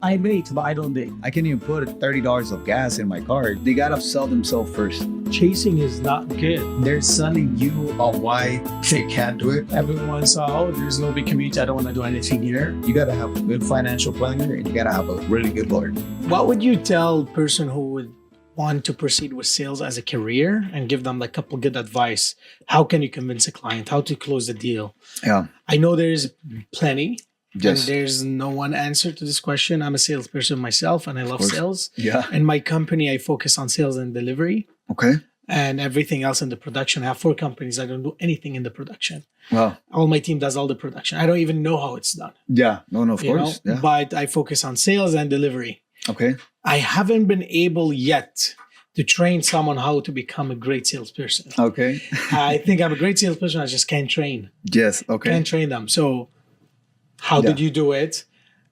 I date, but I don't date. I can even put $30 of gas in my car. They gotta sell themselves first. Chasing is not good. They're selling you on why they can't do it. Everyone saw, oh, there's no big community. I don't want to do anything here. You gotta have a good financial planner and you gotta have a really good lawyer. What would you tell a person who would want to proceed with sales as a career and give them like a couple good advice? How can you convince a client? How to close the deal? Yeah. I know there's plenty. Yes. And there's no one answer to this question. I'm a salesperson myself and I love sales. Yeah. In my company, I focus on sales and delivery. Okay. And everything else in the production. I have 4 companies. I don't do anything in the production. Wow. All my team does all the production. I don't even know how it's done. Yeah. No, of course. Yeah. But I focus on sales and delivery. Okay. I haven't been able yet to train someone how to become a great salesperson. Okay. I think I'm a great salesperson. I just can't train. Yes. Okay. Can't train them. So how did you do it?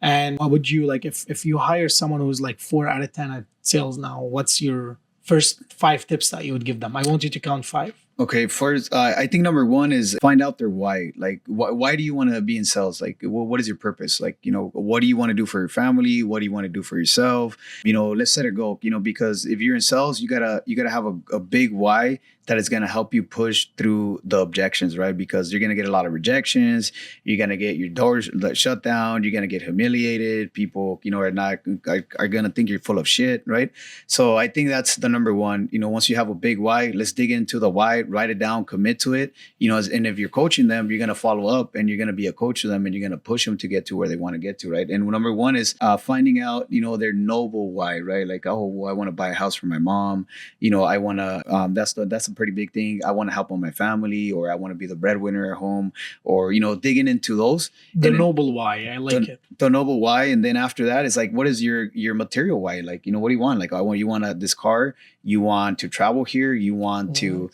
And what would you like if you hire someone who's like 4 out of 10 at sales now? What's your first 5 tips that you would give them? I want you to count 5. Okay, first, I think number 1 is find out their why. Like, why do you want to be in sales? Like, what is your purpose? Like, what do you want to do for your family? What do you want to do for yourself? Let's set a goal. Because if you're in sales, you gotta have a big why that is gonna help you push through the objections, right? Because you're gonna get a lot of rejections. You're gonna get your doors shut down. You're gonna get humiliated. People, are gonna think you're full of shit, right? So I think that's the number 1. Once you have a big why, let's dig into the why. Write it down, commit to it, and if you're coaching them, you're going to follow up and you're going to be a coach to them and you're going to push them to get to where they want to get to. Right. And number 1 is finding out, their noble why, right? Like, oh, well, I want to buy a house for my mom. I want to, that's a pretty big thing. I want to help on my family, or I want to be the breadwinner at home, or, digging into those. The noble why. I like it. The noble why. And then after that, it's like, what is your material why? Like, what do you want? Like, you want this car, you want to travel here, you want to,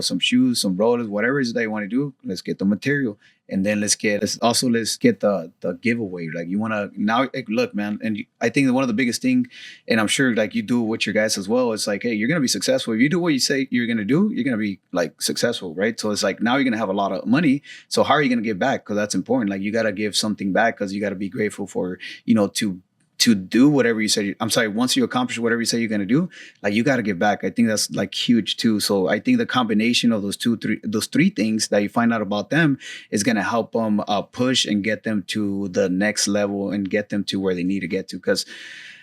some shoes, some rollers, whatever it is that you want to do. Let's get the material. And then let's get the giveaway. Like, you want to now, look, man. And I think that one of the biggest thing, and I'm sure like you do it with your guys as well. It's like, hey, you're going to be successful. If you do what you say you're going to do, you're going to be like successful. Right. So it's like, now you're going to have a lot of money. So how are you going to give back? Because that's important. Like, you got to give something back, because you got to be grateful for, to do whatever you said. Once you accomplish whatever you say you're going to do, like, you got to give back. I think that's like huge too. So I think the combination of those 3 things that you find out about them is going to help them push and get them to the next level and get them to where they need to get to. Because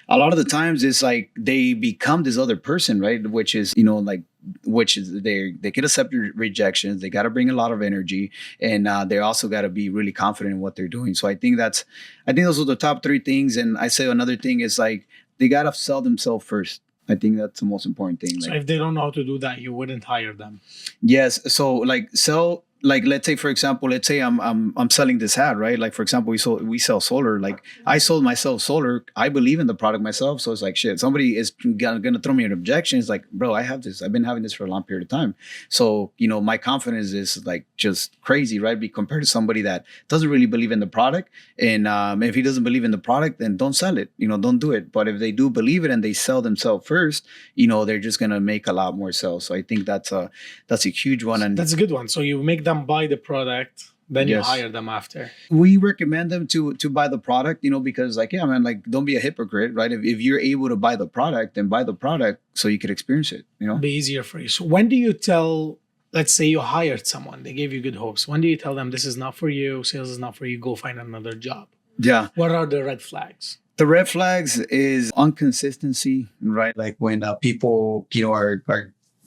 a lot of the times it's like they become this other person, right? Which is, they can accept your rejections. They got to bring a lot of energy, and they also got to be really confident in what they're doing. So I think those are the top 3 things. And I say another thing is like, they got to sell themselves first. I think that's the most important thing. So if they don't know how to do that, you wouldn't hire them. Yes. So let's say, for example, I'm selling this hat, right? Like, for example, we sell solar. Like, I sold myself solar. I believe in the product myself. So it's like, shit, somebody is gonna throw me an objection. It's like, bro, I have this. I've been having this for a long period of time. So, my confidence is like just crazy, right? Be compared to somebody that doesn't really believe in the product. And if he doesn't believe in the product, then don't sell it. Don't do it. But if they do believe it and they sell themselves first, they're just gonna make a lot more sales. So I think that's a huge one. And that's a good one. So you make them buy the product, then you hire them after. We recommend them to buy the product, because like, yeah, man, like, don't be a hypocrite, right? If you're able to buy the product, then buy the product so you could experience it, Be easier for you. So when do you tell, let's say you hired someone, they gave you good hopes. When do you tell them this is not for you, sales is not for you, go find another job? Yeah. What are the red flags? The red flags is inconsistency, right? Like when people, are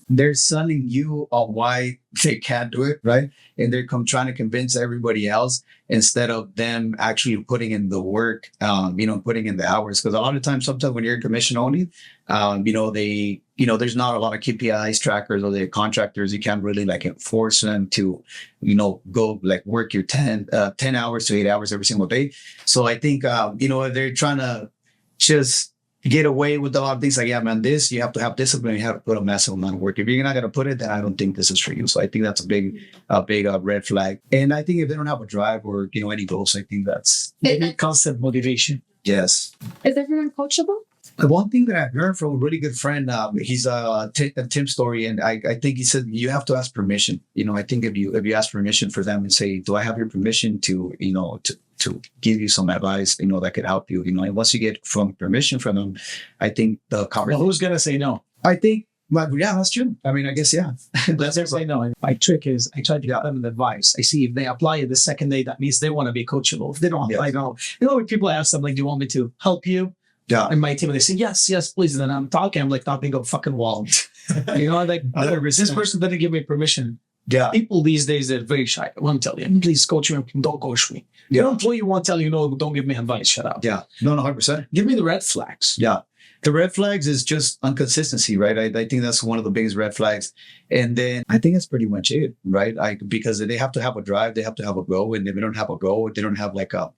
they're selling you on why they can't do it, right? And they're trying to convince everybody else instead of them actually putting in the work, putting in the hours. Because a lot of times, sometimes when you're commission only, there's not a lot of KPIs trackers, or the contractors. You can't really like force them to, go like work your 10 hours to 8 hours every single day. So I think, they're trying to just get away with a lot of things. Like, yeah, man, you have to have discipline. You have to put a massive amount of work. If you're not going to put it, then I don't think this is for you. So I think that's a big red flag. And I think if they don't have a drive or, any goals, I think that's constant motivation. Yes. Is everyone coachable? The one thing that I heard from a really good friend, he's Tim Story, and I think he said you have to ask permission. I think if you ask permission for them and say, do I have your permission to to give you some advice, that could help you, and once you get from permission from them, I think the Well, conversation, who's gonna say no? I think, but yeah, that's true. I mean, I guess, yeah. Let's say no. My trick is I try to give them advice. I see if they apply it the second day, that means they want to be coachable. If they don't apply, no. When people ask them, like, do you want me to help you? Yeah. And my team, they say, yes, please. And then I'm talking, I'm like talking a fucking wall. Like, this person didn't give me permission. Yeah. People these days, they're very shy. I won't tell you, please coach me, don't coach me. Your employee won't tell you, no, don't give me advice, shut up. Yeah. No, 100%. Give me the red flags. Yeah. The red flags is just inconsistency, right? I think that's one of the biggest red flags. And then I think that's pretty much it, right? Because they have to have a drive, they have to have a goal. And if they don't have a goal, they don't have like a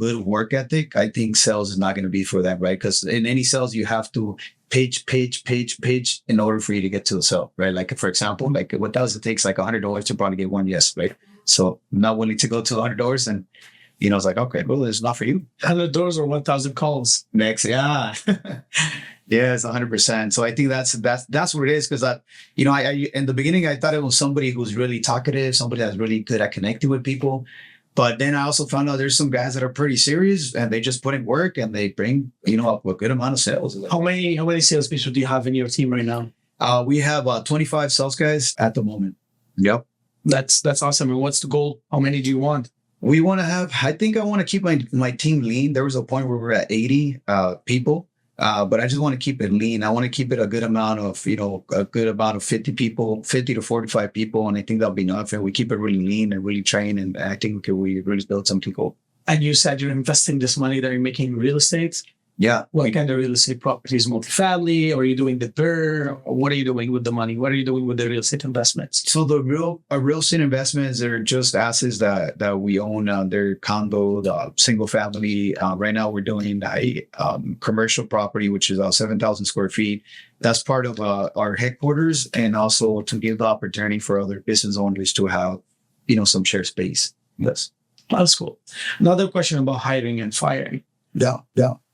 good work ethic, I think sales is not going to be for them, right? Because in any sales, you have to page in order for you to get to the sale, right? Like, for example, like what does it takes like $100 to probably get one yes, right? So I'm not willing to go to $100 and it's like, okay, well, it's not for you. $100 or 1,000 calls. Next, yeah. Yeah, it's 100%. So I think that's what it is. Because I in the beginning, I thought it was somebody who's really talkative, somebody that's really good at connecting with people. But then I also found out there's some guys that are pretty serious and they just put in work and they bring, up a good amount of sales. How many salespeople do you have in your team right now? We have 25 sales guys at the moment. Yep. That's awesome. And what's the goal? How many do you want? We want to have, I think I want to keep my team lean. There was a point where we were at 80 people, but I just want to keep it lean. I want to keep it a good amount of 50 people, 50 to 45 people. And I think that'll be enough. And we keep it really lean and really train. And I think we really build something cool. And you said you're investing this money that you're making in real estate? Yeah. What kind of real estate properties? Multifamily? Or are you doing the BRRRR? What are you doing with the money? What are you doing with the real estate investments? So the real estate investments are just assets that we own. They're condo, single family. Right now we're doing a commercial property, which is 7,000 square feet. That's part of our headquarters, and also to give the opportunity for other business owners to have, some shared space. Yes. That's cool. Another question about hiring and firing. Yeah.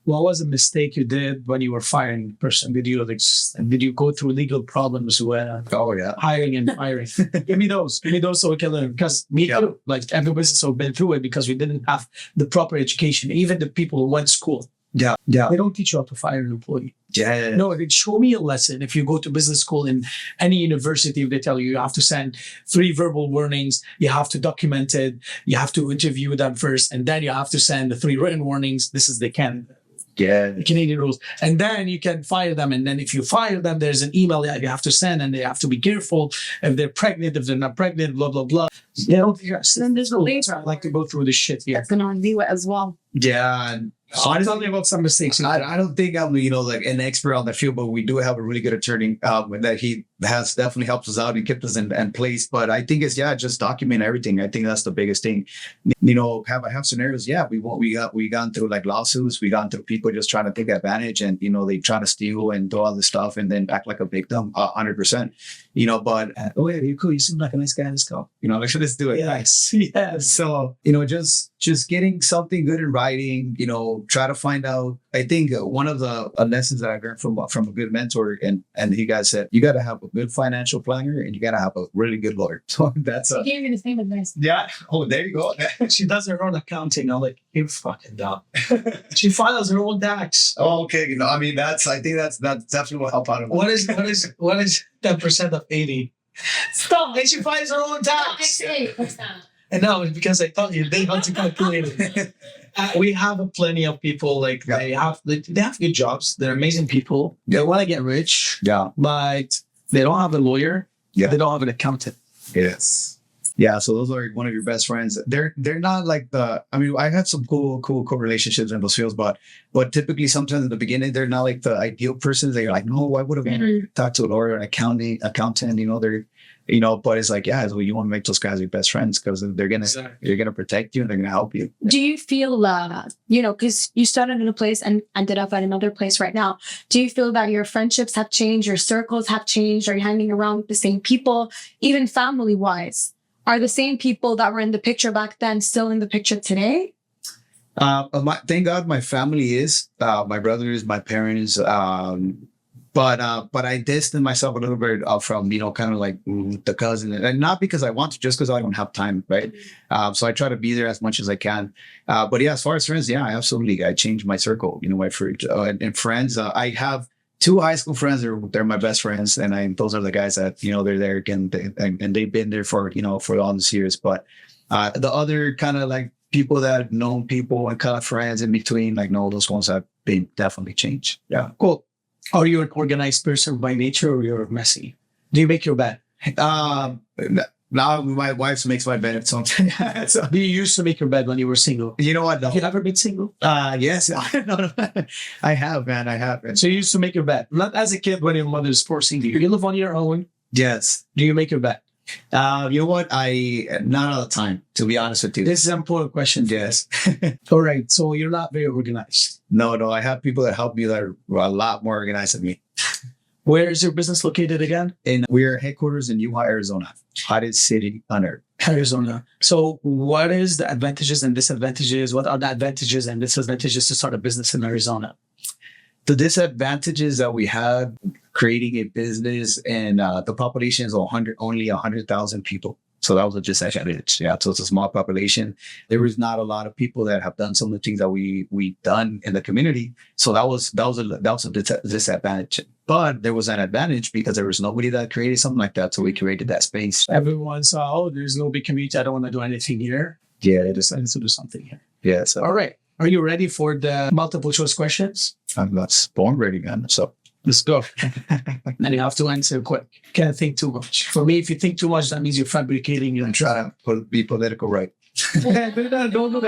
What was a mistake you did when you were firing a person? Did you go through legal problems with hiring and firing? Give me those so we can learn. Because me too, like every business has been through it because we didn't have the proper education. Even the people who went to school. Yeah. They don't teach you how to fire an employee. Yeah. No, they show me a lesson. If you go to business school in any university, they tell you have to send 3 verbal warnings. You have to document it. You have to interview them first. And then you have to send the 3 written warnings. This is the Canadian rules. And then you can fire them. And then if you fire them, there's an email that you have to send, and they have to be careful if they're pregnant, if they're not pregnant, blah, blah, blah. And then there's the later. I like to go through this shit here. That's going to review it as well. Yeah. Honestly, tell me about some mistakes. I don't think I'm, like an expert on the field, but we do have a really good attorney that he has definitely helped us out and kept us in place. But I think it's, just document everything. I think that's the biggest thing. Have scenarios. Yeah, we gone through like lawsuits. We gone through people just trying to take advantage, and they try to steal and do all this stuff and then act like a victim. 100%. But oh yeah, you're cool. You seem like a nice guy. Let's go. Let's do it. Yes. So just getting something good in writing. Try to find out. I think one of the lessons that I learned from a good mentor, and he guys said, you got to have a good financial planner and you got to have a really good lawyer. So that's He gave you the same advice. Yeah. Oh, there you go. She does her own accounting. I'm like, you fucking dumb. She files her own tax. Oh, okay. I mean, I think that's definitely will help out. What is 10% of 80? Stop. And she files her own tax. What's that? And now it's because I thought you didn't want to calculate it. We have plenty of people they have good jobs. They're amazing people. They want to get rich. Yeah. But they don't have a lawyer. Yeah. They don't have an accountant. Yes. Yeah. So those are one of your best friends. They're not like I have some cool relationships in those fields, but typically sometimes in the beginning, they're not like the ideal persons. They're like, no, why would I talk to a lawyer, an accountant, they're, but it's like, so you want to make those guys your best friends because they're going to, you're going to protect you and they're going to help you. Do you feel, because you started in a place and ended up at another place right now. Do you feel that your friendships have changed? Your circles have changed? Are you hanging around with the same people? Even family wise, are the same people that were in the picture back then still in the picture today? Thank God my family is, my brothers, my parents, But I distanced myself a little bit from, kind of like the cousin, and not because I want to, just because I don't have time, right? So I try to be there as much as I can. But yeah, as far as friends, yeah, absolutely. I changed my circle, my and friends. I have two high school friends. They're my best friends, and those are the guys that they're there again, and they've been there for for all these years. But the other kind of like people that know people and kind of friends in between, like no, those ones have been definitely changed. Yeah, Cool. Are you an organized person by nature or you're messy? Do you make your bed? Now my wife makes my bed sometimes. So, Do you used to make your bed when you were single? you know what? No. Have you ever been single? Yes, no, I have, man. I have. So you used to make your bed, not as a kid when your mother's forcing you. You live on your own. Yes. Do you make your bed? You know what? Not all the time, to be honest with you. This is an important question. Yes. All right. So you're not very organized. No. I have people that help me that are a lot more organized than me. Where is your business located again? And we're headquarters in Yuma, Arizona, hottest city on earth. Arizona. So what is the advantages and disadvantages? What are the advantages and disadvantages to start a business in Arizona? The disadvantages that we have creating a business, and the population is only 100,000 people. So that was a disadvantage. Yeah. So it's a small population. There was not a lot of people that have done some of the things that we done in the community. So that was a disadvantage. But there was an advantage because there was nobody that created something like that. So we created that space. Everyone saw, oh, there's no big community. I don't want to do anything here. Yeah. I decided to do something here. Yeah. So All right. Are you ready for the multiple choice questions? I'm not born ready, man. So Let's go. And you have to answer quick. Can't think too much. For me, if you think too much, that means you're fabricating your try to be political right. Don't do that. Don't do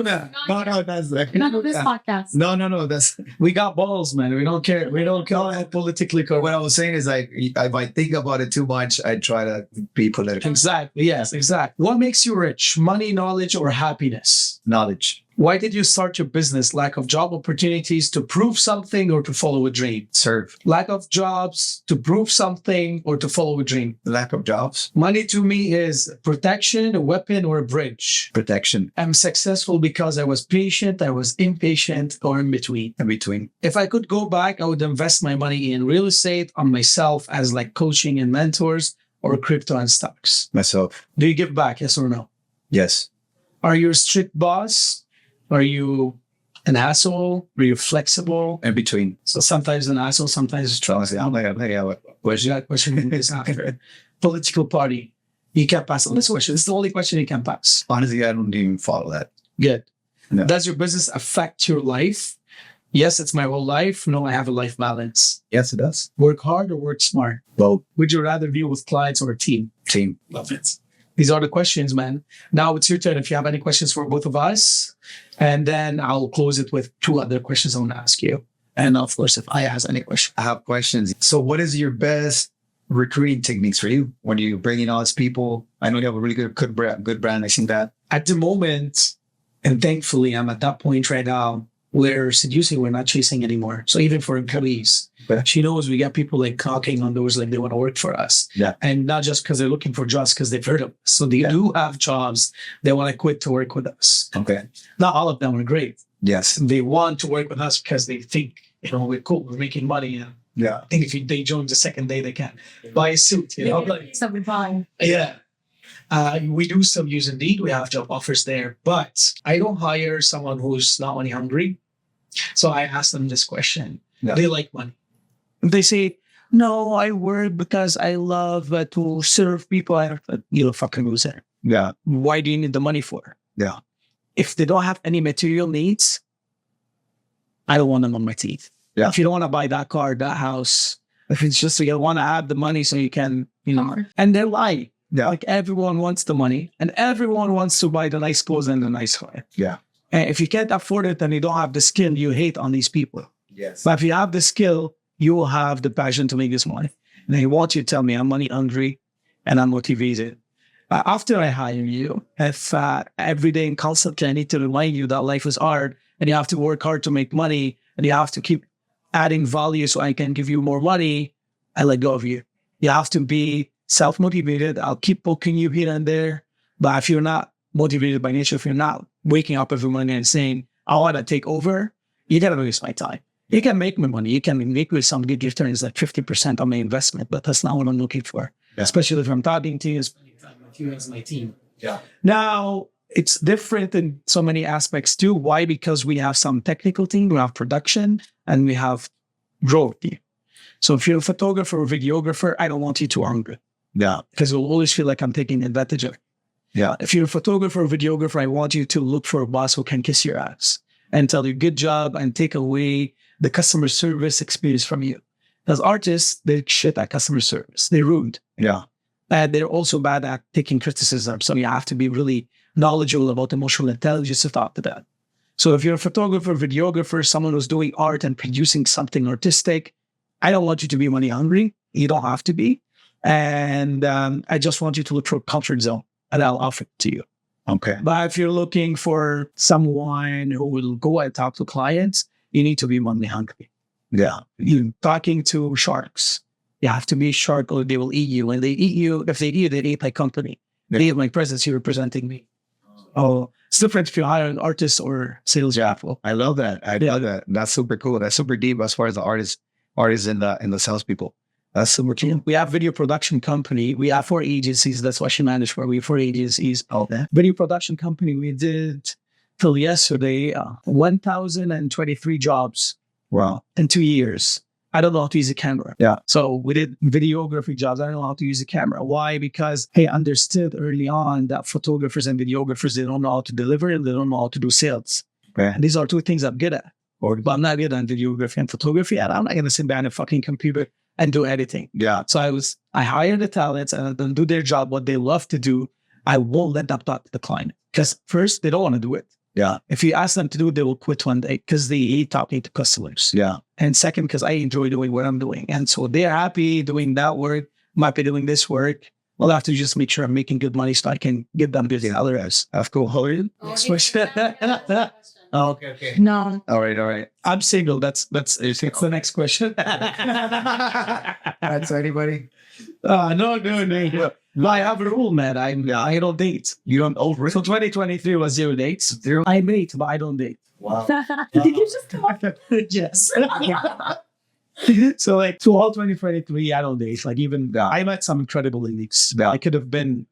that. No, that's Not on this podcast. No, that's We got balls, man. We don't care. We don't care politically correct. what I was saying is like if I think about it too much, I try to be political. Exactly. Yes, exactly. What makes you rich? Money, knowledge, or happiness? Knowledge. Why did you start your business? Lack of job opportunities to prove something or to follow a dream? Serve. Lack of jobs to prove something or to follow a dream? Lack of jobs. Money to me is protection, a weapon, or a bridge. Protection. I'm successful because I was patient, I was impatient, or in between. In between. If I could go back, I would invest my money in real estate, on myself as like coaching and mentors, or crypto and stocks. Myself. Do you give back? Yes or no? Yes. Are you a strict boss? Are you an asshole? Are you flexible? In between. So sometimes an asshole, sometimes a strict. Honestly, I'm like, Question is after. Political party. You can't pass on this question. This is the only question you can pass. honestly, I don't even follow that. Good. No. Does your business affect your life? Yes, it's my whole life. No, I have a life balance. Yes, it does. Work hard or work smart? Both. Would you rather deal with clients or a team? Team. Love it. These are the questions, man. Now it's your turn. If you have any questions for both of us, and then I'll close it with two other questions I want to ask you. And of course, if I ask any question. I have questions. So what is your best recruiting techniques for you when you bring in all these people? I know you have a really good brand. I seen that. At the moment, and thankfully, I'm at that point right now where seducing, we're not chasing anymore. So even for employees, But she knows we got people like knocking on doors like they want to work for us. Yeah. And not just because they're looking for jobs, because they've heard of us. So they do have jobs. They want to quit to work with us. Okay. Not all of them are great. Yes. They want to work with us because they think, we're cool, we're making money. And Yeah. I think if they join the second day, they can buy a suit. Like, So we buy. yeah. We do still use Indeed. We have job offers there, but I don't hire someone who's not money hungry. So I ask them this question. Yeah. They like money. They say, no, I work because I love to serve people. You're a fucking loser. Yeah. Why do you need the money for? Yeah. If they don't have any material needs, I don't want them on my teeth. Yeah. If you don't want to buy that car, that house, if it's just you want to have the money so you can, and they're lying. Yeah. Like everyone wants the money and everyone wants to buy the nice clothes and the nice car. Yeah. And if you can't afford it and you don't have the skill, you hate on these people. Yes. But if you have the skill, you will have the passion to make this money. And I want you to tell me I'm money hungry and I'm motivated. After I hire you, if every day and constantly I need to remind you that life is hard and you have to work hard to make money and you have to keep adding value so I can give you more money, I let go of you. You have to be self-motivated. I'll keep poking you here and there. But if you're not motivated by nature, if you're not waking up every morning and saying, I want to take over, you're going to waste my time. You can make me money. You can make with some good returns, like 50% on my investment, but that's not what I'm looking for. Yeah. Especially if I'm talking to you, spending time with you as my team. Yeah. Now, it's different in so many aspects too. Why? Because we have some technical team, we have production, and we have growth team. So if you're a photographer or videographer, I don't want you to earn good. Yeah. Because you'll always feel like I'm taking advantage of it. Yeah. If you're a photographer or videographer, I want you to look for a boss who can kiss your ass and tell you good job and take away the customer service experience from you. Because artists, they're shit at customer service. They're rude. Yeah. And they're also bad at taking criticism. So you have to be really knowledgeable about emotional intelligence to talk to that. So if you're a photographer, videographer, someone who's doing art and producing something artistic, I don't want you to be money hungry. You don't have to be. And I just want you to look for a comfort zone, and I'll offer it to you. Okay. But if you're looking for someone who will go and talk to clients, you need to be money hungry. Yeah. You're talking to sharks. You have to be a shark or they will eat you. And they eat you, if they eat you, they eat my company. Yeah. They eat my presence, you're representing me. Oh, it's different if you hire an artist or sales people. I love that. I love that. That's super cool. That's super deep as far as the artists and the salespeople. That's super cool. We have video production company. We have 4 agencies. That's what she managed for. We have 4 agencies. Okay. Video production company. We did till yesterday 1,023 jobs Wow. in 2 years. I don't know how to use a camera. Yeah. So we did videography jobs. I don't know how to use a camera. Why? Because I understood early on that photographers and videographers, they don't know how to deliver and they don't know how to do sales. Okay. And these are 2 things I'm good at. But I'm not good at videography and photography. And I'm not going to sit behind a fucking computer and do editing. Yeah. So I hired the talents and then do their job, what they love to do. I won't let them talk to the client. Because first, they don't want to do it. Yeah. If you ask them to do it, they will quit one day because they hate talking to customers. Yeah. And second, because I enjoy doing what I'm doing. And so they're happy doing that work, might be doing this work. Well, I have to just make sure I'm making good money so I can give them good salaries. That's cool. How are you? Next question. Oh, okay. No. All right. I'm single. That's the next question. That's anybody? No. I have a rule, man. I don't date. You don't over So 2023 was 0 dates. 0? I date, but I don't date. Wow. Did you just come up? Yes. So like to all 2023, I don't date. Like even I met some incredible leads. Yeah. I could have been,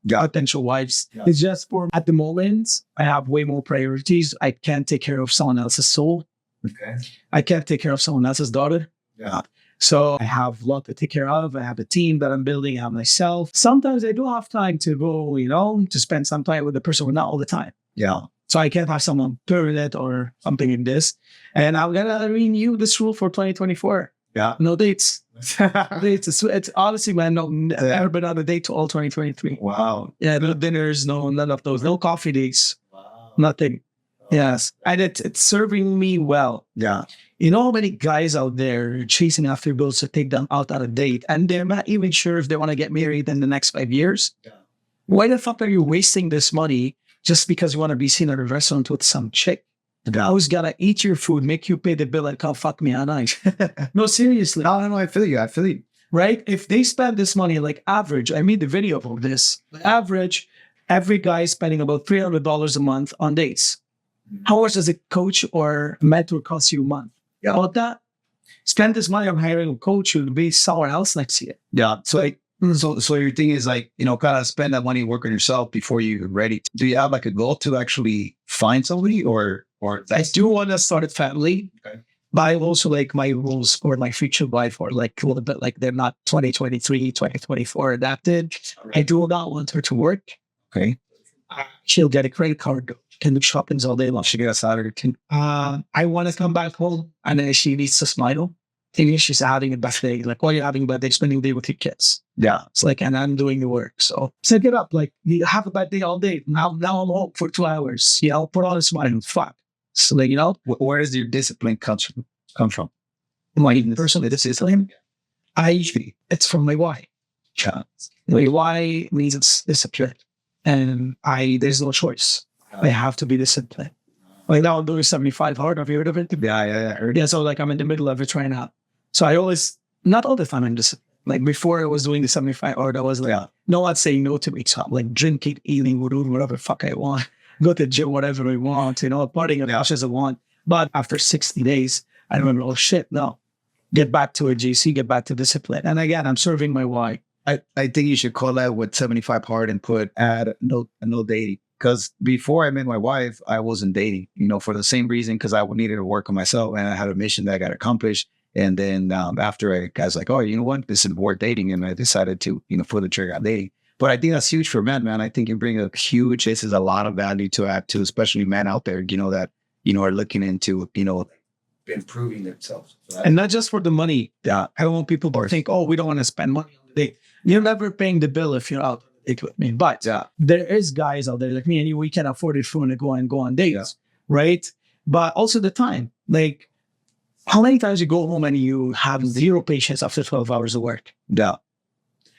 potential wives. Yeah. It's just for at the moment, I have way more priorities. I can't take care of someone else's soul. Okay. I can't take care of someone else's daughter. Yeah. So I have a lot to take care of. I have a team that I'm building. I have myself. Sometimes I do have time to go, to spend some time with the person, but not all the time. Yeah. So I can't have someone permanent or something like this. And I'm going to renew this rule for 2024. Yeah. No dates. Dates. It's honestly, man, never been on a date to all 2023. Wow. Yeah, no dinners, none of those. No coffee dates. Wow. Nothing. Yes. And it's serving me well. Yeah. You know how many guys out there chasing after girls to take them out on a date and they're not even sure if they want to get married in the next 5 years? Yeah. Why the fuck are you wasting this money just because you want to be seen at a restaurant with some chick? Yeah. Who's gonna eat your food, make you pay the bill, and come fuck me all night? No, seriously. No, I feel you. Right? If they spend this money, like average, I made the video of this. Average, every guy is spending about $300 a month on dates. How much does a coach or mentor cost you a month? Yeah. About that? Spend this money on hiring a coach who will be somewhere else next year. Yeah. So your thing is like, kind of spend that money, work on yourself before you're ready. Do you have like a goal to actually find somebody or I do want to start a family. Okay. But I also like my rules for my future wife are like a little bit like they're not 2023, 2024 adapted. Right. I do not want her to work. Okay. She'll get a credit card, can do shoppings all day long. She get a salary. I want to come back home and then she needs to smile. Maybe she's having a birthday. Like, why are you having a birthday? Spending the day with your kids. Yeah. It's like, and I'm doing the work. So set it up. Like, you have a bad day all day. Now I'm home for 2 hours. Put on a smile. Fuck. So, Where does your discipline come from? My personal discipline, it's from my why. Yeah. My why means it's discipline. And there's no choice. I have to be disciplined. Like now I'm doing 75 hard. Have you heard of it? Yeah. I heard. Yeah, so like I'm in the middle of it right now. So I always, not all the time I'm disciplined. Like before I was doing the 75 hard, I was like, no one's saying no to me. So I'm like drinking, eating, whatever the fuck I want. Go to the gym, whatever I want, partying as much as I want. But after 60 days, I remember, oh shit, no. Get back to a GC, get back to discipline. And again, I'm serving my why. I think you should call that with 75 hard and put add no dating. Because before I met my wife, I wasn't dating, for the same reason, because I needed to work on myself and I had a mission that I got accomplished. And then after I was like, oh, you know what? This is worth dating. And I decided to, pull the trigger on dating. But I think that's huge for men, man. I think you bring this is a lot of value to add to, especially men out there, that, are looking into, improving themselves. So and not just for the money. I don't want people to think, oh, we don't want to spend money on the date. You're never paying the bill if you're out on a date with me. But there is guys out there like me and we can afford it if we want to go on dates, right? But also the time. Like, how many times you go home and you have zero patience after 12 hours of work? Yeah.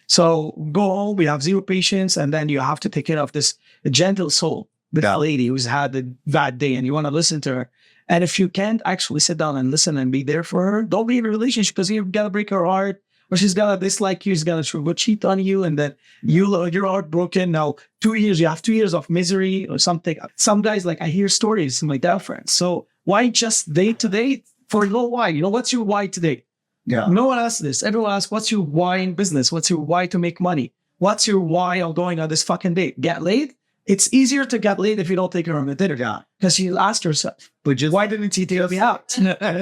So go home, we have zero patience, and then you have to take care of this gentle soul, this lady who's had a bad day, and you want to listen to her. And if you can't actually sit down and listen and be there for her, don't be in a relationship because you've got to break her heart, or she's got to dislike you, she's got to cheat on you, and then you're heartbroken. Now, 2 years, you have 2 years of misery or something. Some guys, like I hear stories from my girlfriends. So why just date to date for no why? What's your why today? Yeah. No one asks this. Everyone asks, what's your why in business? What's your why to make money? What's your why of going on this fucking date? Get laid? It's easier to get laid if you don't take her on a dinner. Yeah. Because you asked herself, but why didn't he take me out?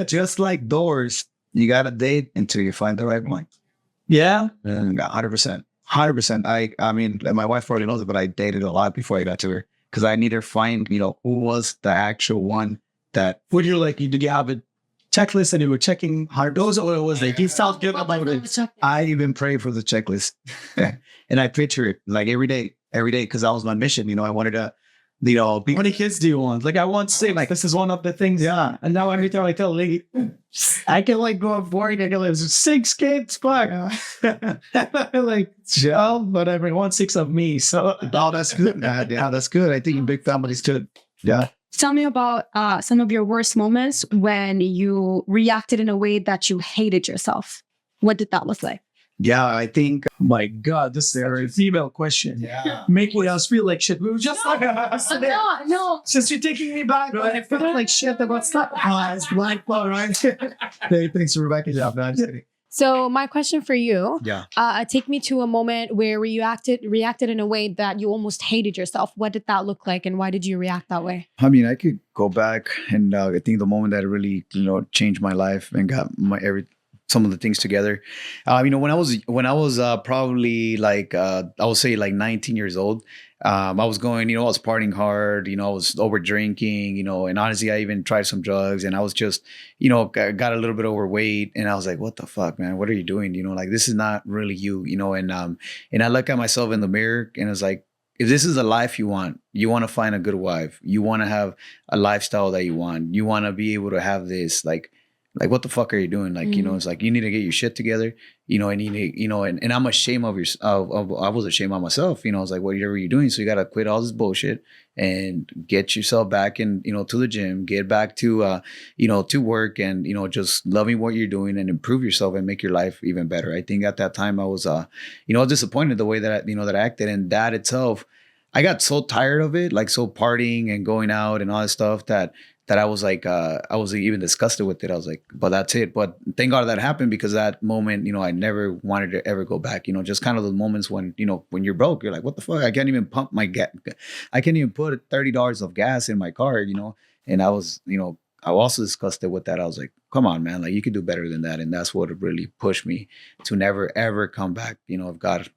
Just like doors, you got to date until you find the right one. Yeah. 100%. 100%. I mean, my wife already knows it, but I dated a lot before I got to her because I needed to find, who was the actual one that. Would you did you have a checklist and you were checking hard those, or was like, you sound good about it? I even pray for the checklist and I picture it like every day, because that was my mission. I wanted to, how many kids do you want? Like, I want 6. Like, this is one of the things. Yeah. And now every time I tell a lady, I can go up 40, I can live 6 kids. Fuck. Like, 12, whatever. I want 6 of me. So, that's good. Yeah, that's good. I think in big families too. Yeah. Tell me about some of your worst moments when you reacted in a way that you hated yourself. What did that look like? Yeah, I think. My God, this is a female question. Yeah. Making us feel like shit. We were just No. Since you're taking me back, I felt like shit about stuff. Oh, it's black ball, right? Thanks for Rebecca. No, I'm just kidding. So my question for you, Yeah. Take me to a moment where you reacted in a way that you almost hated yourself. What did that look like, and why did you react that way? I mean, I could go back, and I think the moment that really, changed my life and got some of the things together. When I was probably like I would say like 19 years old. I was going, I was partying hard, I was over drinking, and honestly, I even tried some drugs, and I was just, got a little bit overweight, and I was like, what the fuck, man, what are you doing? Like, this is not really you, and I look at myself in the mirror, and it's like, if this is a life you want to find a good wife, you want to have a lifestyle that you want to be able to have this, like, what the fuck are you doing? Like, it's like, you need to get your shit together, and you need, and I'm ashamed of I was ashamed of myself, I was like, whatever you're doing. So you got to quit all this bullshit and get yourself back in, to the gym, get back to, to work and, just loving what you're doing and improve yourself and make your life even better. I think at that time I was, disappointed the way that, that I acted, and that itself, I got so tired of it, like so partying and going out and all that stuff that I was like, I was even disgusted with it. I was like, but that's it. But thank God that happened, because that moment, I never wanted to ever go back, just kind of the moments when, when you're broke, you're like, what the fuck? I can't even pump my gas. I can't even put $30 of gas in my car, and I was, I was also disgusted with that. I was like, come on, man, like you could do better than that. And that's what really pushed me to never, ever come back, if God,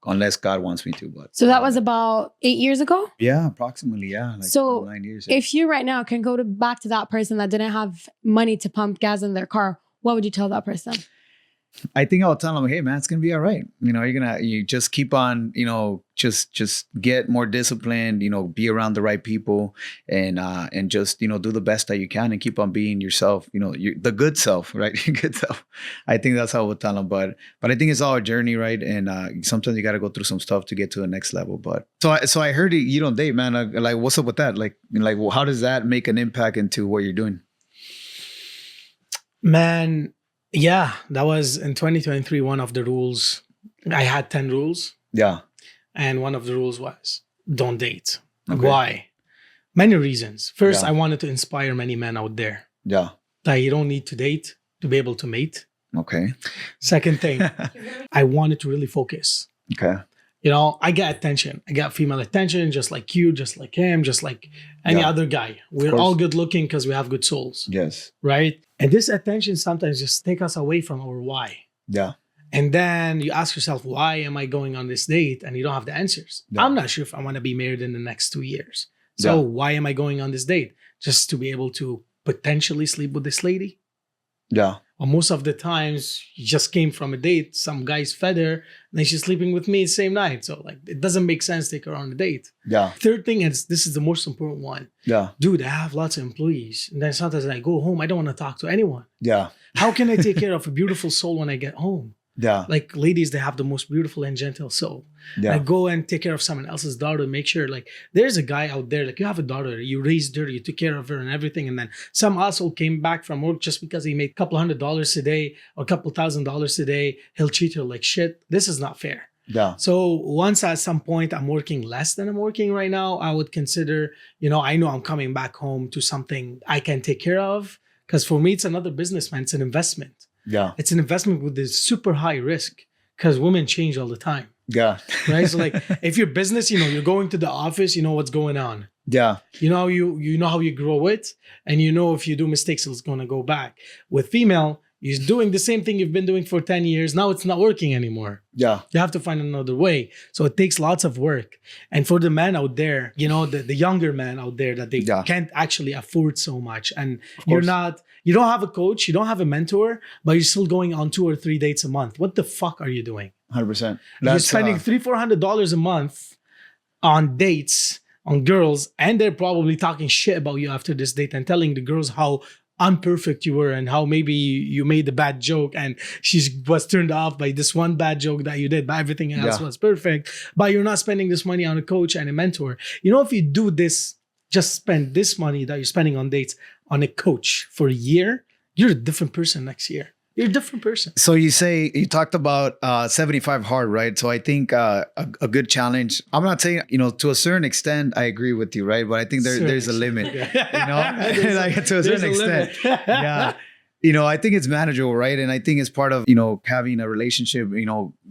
unless God wants me to. But so that was about 8 years ago? Yeah, approximately. Yeah. Like so 9 years. If you right now can go back to that person that didn't have money to pump gas in their car, what would you tell that person? I think I'll tell them, hey man, it's gonna be all right. You just keep on, just get more disciplined, be around the right people, and just, do the best that you can and keep on being yourself, the good self, right? Good self. I think that's how I would tell them. But I think it's all a journey, right? And sometimes you got to go through some stuff to get to the next level. But so I heard you don't date, man. Like, what's up with that? Like, how does that make an impact into what you're doing? Man. Yeah, that was in 2023. One of the rules, I had 10 rules. Yeah. And one of the rules was don't date. Okay. Why? Many reasons. First, Yeah. I wanted to inspire many men out there. Yeah. that you don't need to date to be able to mate. Okay. Second thing, I wanted to really focus. Okay. You know, I get attention. I got female attention, just like you, just like him, just like any Yeah. other guy. We're course. all good looking because we have good souls, Yes. right? And this attention sometimes just take us away from our why. Yeah. And then you ask yourself, why am I going on this date? And you don't have the answers. Yeah. I'm not sure if I want to be married in the next 2 years. So Yeah. why am I going on this date? Just to be able to potentially sleep with this lady? Yeah. Well, most of the times you just came from a date, some guy's fed her, and then she's sleeping with me the same night. So like it doesn't make sense to take her on a date. Yeah. Third thing is, this is the most important one. Yeah. Dude, I have lots of employees. And then sometimes I go home, I don't want to talk to anyone. Yeah. How can I take care of a beautiful soul when I get home? Yeah. Like ladies, they have the most beautiful and gentle soul. Yeah. I go and take care of someone else's daughter, make sure like there's a guy out there, like you have a daughter, you raised her, you took care of her and everything. And then some asshole came back from work just because he made a couple $100 a day or a couple $1,000 a day. He'll treat her like shit. This is not fair. Yeah. So once at some point I'm working less than I'm working right now, I would consider, I know I'm coming back home to something I can take care of. Because for me, it's another business, man. It's an investment. Yeah. It's an investment with this super high risk because women change all the time. Yeah. Right. So like if your business, you're going to the office, you know what's going on. Yeah. You know how you grow it, and if you do mistakes, it's gonna go back. With female, you're doing the same thing you've been doing for 10 years. Now it's not working anymore. Yeah. You have to find another way. So it takes lots of work. And for the man out there, the younger man out there that they Yeah. can't actually afford so much. And course. you don't have a coach, you don't have a mentor, but you're still going on 2 or 3 dates a month. What the fuck are you doing? 100%. You're spending $300-400 a month on dates, on girls, and they're probably talking shit about you after this date and telling the girls how unperfect you were and how maybe you made a bad joke and she was turned off by this one bad joke that you did, but everything else Yeah. was perfect. But you're not spending this money on a coach and a mentor. If you do this, just spend this money that you're spending on dates on a coach for a year, you're a different person next year. You're a different person. So you talked about 75 hard, right? So I think a good challenge. I'm not saying, to a certain extent, I agree with you, right? But I think there's a limit, like to a certain extent. Yeah. I think it's manageable, right? And I think it's part of, having a relationship,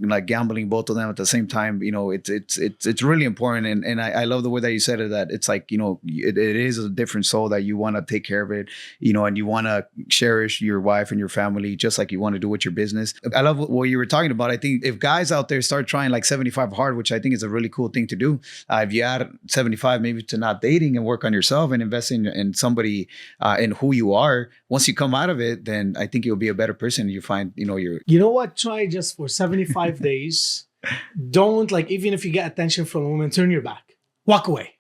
like gambling both of them at the same time, it's really important. And I love the way that you said it, that it's like, it is a different soul that you want to take care of it, and you want to cherish your wife and your family, just like you want to do with your business. I love what you were talking about. I think if guys out there start trying like 75 hard, which I think is a really cool thing to do, if you add 75 maybe to not dating and work on yourself and invest in somebody, in who you are, once you come out of it, then I think you'll be a better person. You find, you're... You know what? Try just for 75 days. Don't, even if you get attention from a woman, turn your back. Walk away.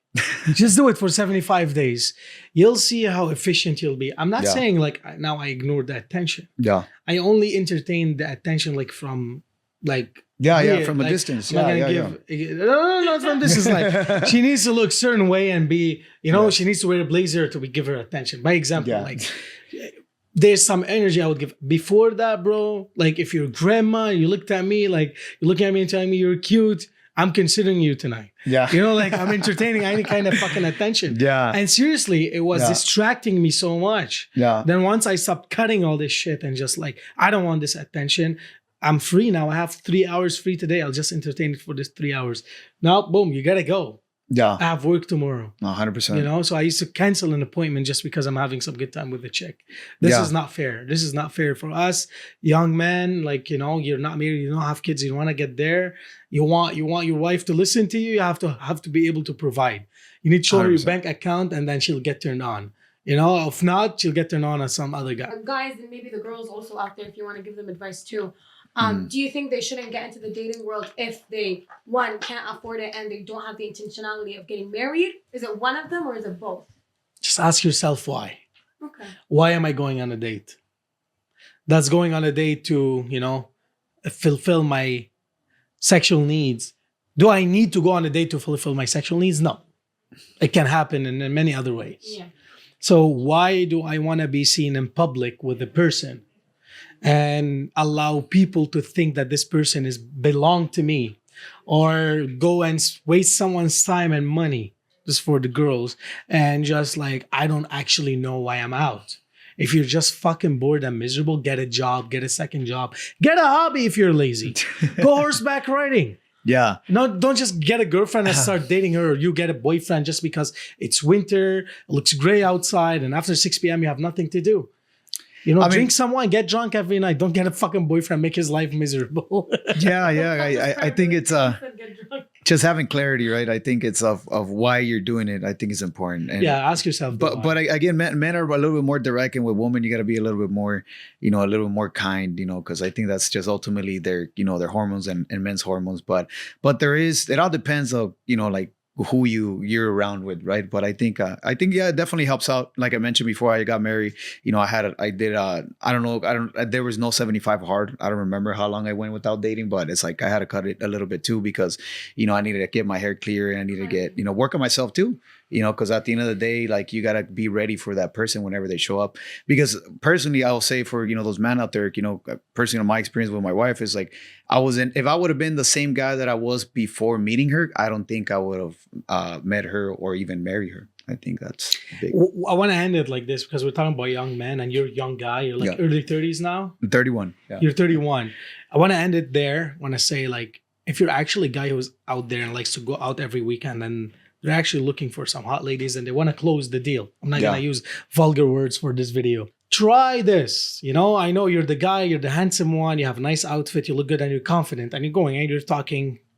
Just do it for 75 days. You'll see how efficient you'll be. I'm not Yeah. saying now I ignore the attention. Yeah. I only entertain the attention from Yeah, weird. from a distance. I'm not Yeah, gonna No, it's from distance. She needs to look certain way and be, she needs to wear a blazer to give her attention. By example, Yeah. there's some energy I would give. Before that, bro, if you're grandma, you looked at me, you're looking at me and telling me you're cute, I'm considering you tonight. Yeah. I'm entertaining any kind of fucking attention. Yeah. And seriously, it was Yeah. distracting me so much. Yeah. Then once I stopped cutting all this shit and just I don't want this attention. I'm free now. I have 3 hours free today. I'll just entertain it for this 3 hours. Now, boom, you gotta go. Yeah. I have work tomorrow. 100%. So I used to cancel an appointment just because I'm having some good time with the chick. This Yeah. is not fair. This is not fair for us, young men. You're not married, you don't have kids, you want to get there. You want your wife to listen to you. You have to be able to provide. You need to show her your 100%. bank account, and then she'll get turned on. If not, she'll get turned on some other guy. Guys, and maybe the girls also out there, if you want to give them advice too. Do you think they shouldn't get into the dating world if they, one, can't afford it and they don't have the intentionality of getting married? Is it one of them or is it both? Just ask yourself why. Okay. Why am I going on a date? That's going on a date to, fulfill my sexual needs. Do I need to go on a date to fulfill my sexual needs? No. It can happen in many other ways. Yeah. So why do I want to be seen in public with a person and allow people to think that this person belong to me, or go and waste someone's time and money just for the girls, and just I don't actually know why I'm out. If you're just fucking bored and miserable, get a job, get a second job, get a hobby if you're lazy. Go horseback riding. Yeah. No, don't just get a girlfriend and start dating her, or you get a boyfriend just because it's winter, it looks gray outside, and after 6 p.m. you have nothing to do. You know, drink some wine, get drunk every night. Don't get a fucking boyfriend, make his life miserable. I think it's just having clarity, right? I think it's of why you're doing it. I think it's important. And, ask yourself. But again, men are a little bit more direct, and with women, you got to be a little bit more, a little bit more kind, because I think that's just ultimately their hormones and men's hormones. But it all depends of, like who you're around with, right? But I think it definitely helps out. Like I mentioned before, I got married. There was no 75 hard. I don't remember how long I went without dating, but it's like I had to cut it a little bit too, because I needed to get my hair clear, and I needed to get work on myself too. Because at the end of the day, like, you gotta be ready for that person whenever they show up. Because personally, I'll say for those men out there, personally, my experience with my wife is like, if I would have been the same guy that I was before meeting her, I don't think I would have met her or even married her. I think that's big. I want to end it like this, because we're talking about young men, and you're a young guy. You're like early 30s now. I'm 31. Yeah. You're 31. I want to end it there. I want to say, like, if you're actually a guy who's out there and likes to go out every weekend, and they're actually looking for some hot ladies and they want to close the deal. I'm not going to use vulgar words for this video. Try this. I know you're the guy, you're the handsome one, you have a nice outfit, you look good, and you're confident, and you're going and you're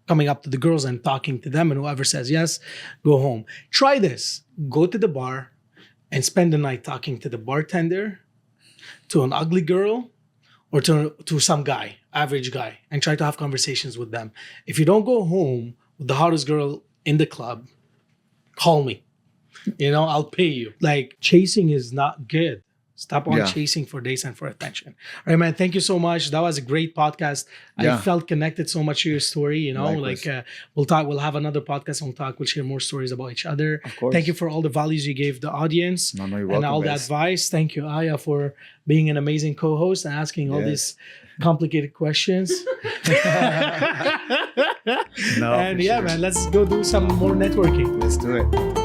coming up to the girls and talking to them, and whoever says yes, go home. Try this. Go to the bar and spend the night talking to the bartender, to an ugly girl, or to some guy, average guy, and try to have conversations with them. If you don't go home with the hottest girl in the club, call me. I'll pay you. Like, chasing is not good. Stop on chasing for dates and for attention. All right, man. Thank you so much. That was a great podcast. I felt connected so much to your story. Likewise. We'll talk. We'll have another podcast. We'll share more stories about each other. Of course. Thank you for all the values you gave the audience. No, you're and welcome, all guys. the advice. Thank you, Aya, for being an amazing co-host and asking all these complicated questions. No, and man, let's go do some more networking. Let's do it.